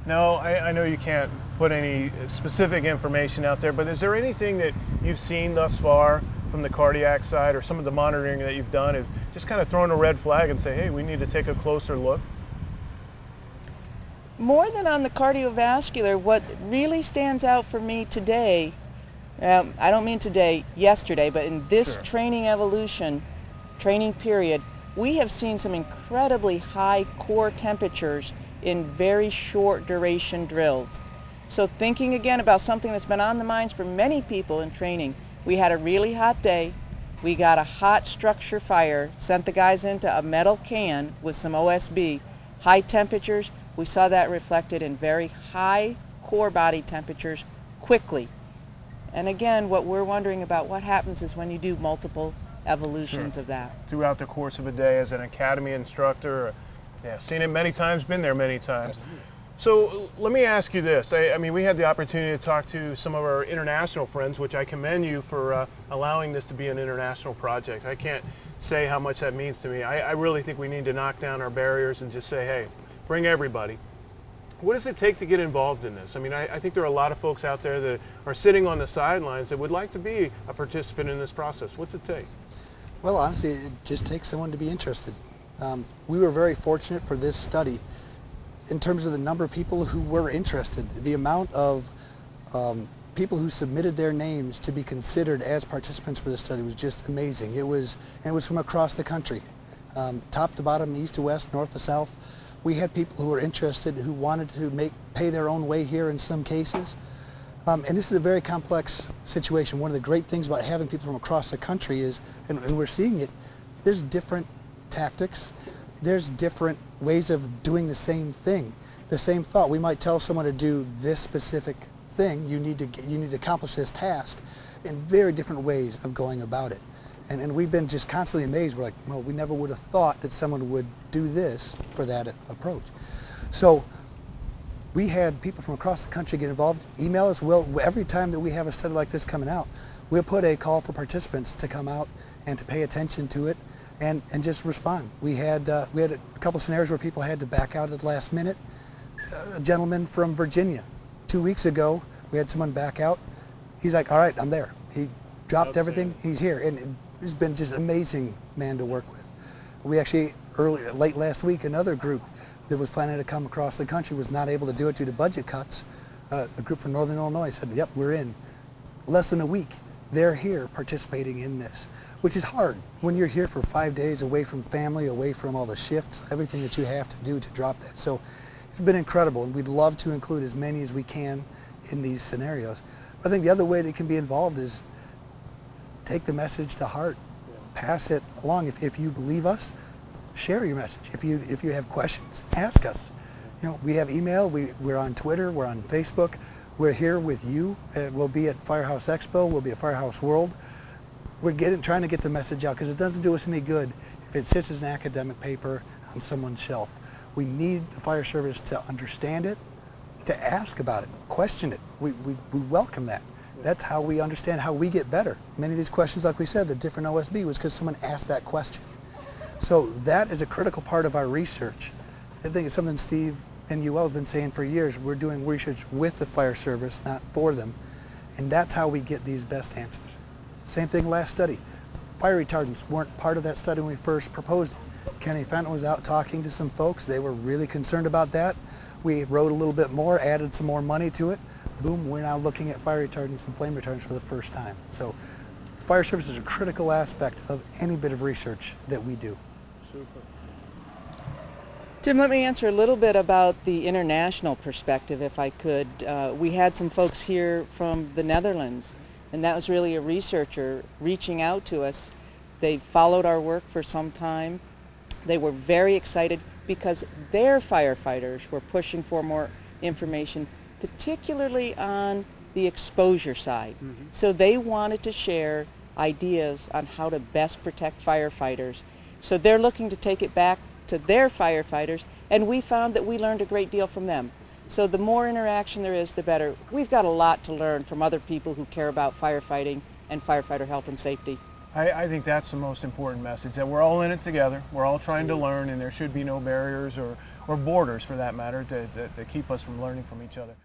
No, I know you can't put any specific information out there, but is there anything that you've seen thus far from the cardiac side or some of the monitoring that you've done have just kind of thrown a red flag and say, hey, we need to take a closer look? More than on the cardiovascular, what really stands out for me today, I don't mean today, yesterday, but in this Sure. training period, we have seen some incredibly high core temperatures in very short duration drills. So thinking again about something that's been on the minds for many people in training, we had a really hot day, we got a hot structure fire, sent the guys into a metal can with some OSB, high temperatures, we saw that reflected in very high core body temperatures quickly. And again, what we're wondering about what happens is when you do multiple evolutions Sure. of that. Throughout the course of a day as an academy instructor, yeah, seen it many times, been there many times. So let me ask you this. I mean, we had the opportunity to talk to some of our international friends, which I commend you for allowing this to be an international project. I can't say how much that means to me. I really think we need to knock down our barriers and just say, hey, bring everybody. What does it take to get involved in this? I mean, I think there are a lot of folks out there that are sitting on the sidelines that would like to be a participant in this process. What's it take? Well, honestly, it just takes someone to be interested. We were very fortunate for this study in terms of the number of people who were interested. The amount of people who submitted their names to be considered as participants for this study was just amazing. It was from across the country, top to bottom, east to west, north to south. We had people who were interested, who wanted to pay their own way here in some cases. And this is a very complex situation. One of the great things about having people from across the country is, and we're seeing it, there's different tactics, there's different ways of doing the same thing, the same thought. We might tell someone to do this specific thing, you need to accomplish this task, in very different ways of going about it. And we've been just constantly amazed. We're like, well, we never would have thought that someone would do this for that approach. So we had people from across the country get involved, email us. Every time that we have a study like this coming out, we'll put a call for participants to come out and to pay attention to it and just respond. We had a couple scenarios where people had to back out at the last minute. A gentleman from Virginia, 2 weeks ago, we had someone back out. He's like, all right, I'm there. He dropped everything, he's here. And he's been just an amazing man to work with. We actually, late last week, another group that was planning to come across the country was not able to do it due to budget cuts. A group from Northern Illinois said, yep, we're in. Less than a week, they're here participating in this, which is hard when you're here for 5 days away from family, away from all the shifts, everything that you have to do to drop that. So it's been incredible, and we'd love to include as many as we can in these scenarios. I think the other way that can be involved is take the message to heart, pass it along. If you believe us, share your message. If you have questions, ask us. You know, we have email, we're on Twitter, we're on Facebook, we're here with you. We'll be at Firehouse Expo, we'll be at Firehouse World. We're trying to get the message out because it doesn't do us any good if it sits as an academic paper on someone's shelf. We need the fire service to understand it, to ask about it, question it. We welcome that. That's how we understand how we get better. Many of these questions, like we said, the different OSB was because someone asked that question. So that is a critical part of our research. I think it's something Steve and UL has been saying for years. We're doing research with the fire service, not for them. And that's how we get these best answers. Same thing last study. Fire retardants weren't part of that study when we first proposed it. Kenny Fenton was out talking to some folks. They were really concerned about that. We wrote a little bit more, added some more money to it. Boom, we're now looking at fire retardants and flame retardants for the first time. So fire service is a critical aspect of any bit of research that we do. Super. Tim, let me answer a little bit about the international perspective, if I could. We had some folks here from the Netherlands, and that was really a researcher reaching out to us. They followed our work for some time. They were very excited because their firefighters were pushing for more information, particularly on the exposure side. Mm-hmm. So they wanted to share ideas on how to best protect firefighters. So they're looking to take it back to their firefighters, and we found that we learned a great deal from them. So the more interaction there is, the better. We've got a lot to learn from other people who care about firefighting and firefighter health and safety. I think that's the most important message, that we're all in it together. We're all trying to learn, and there should be no barriers or borders for that matter, to keep us from learning from each other.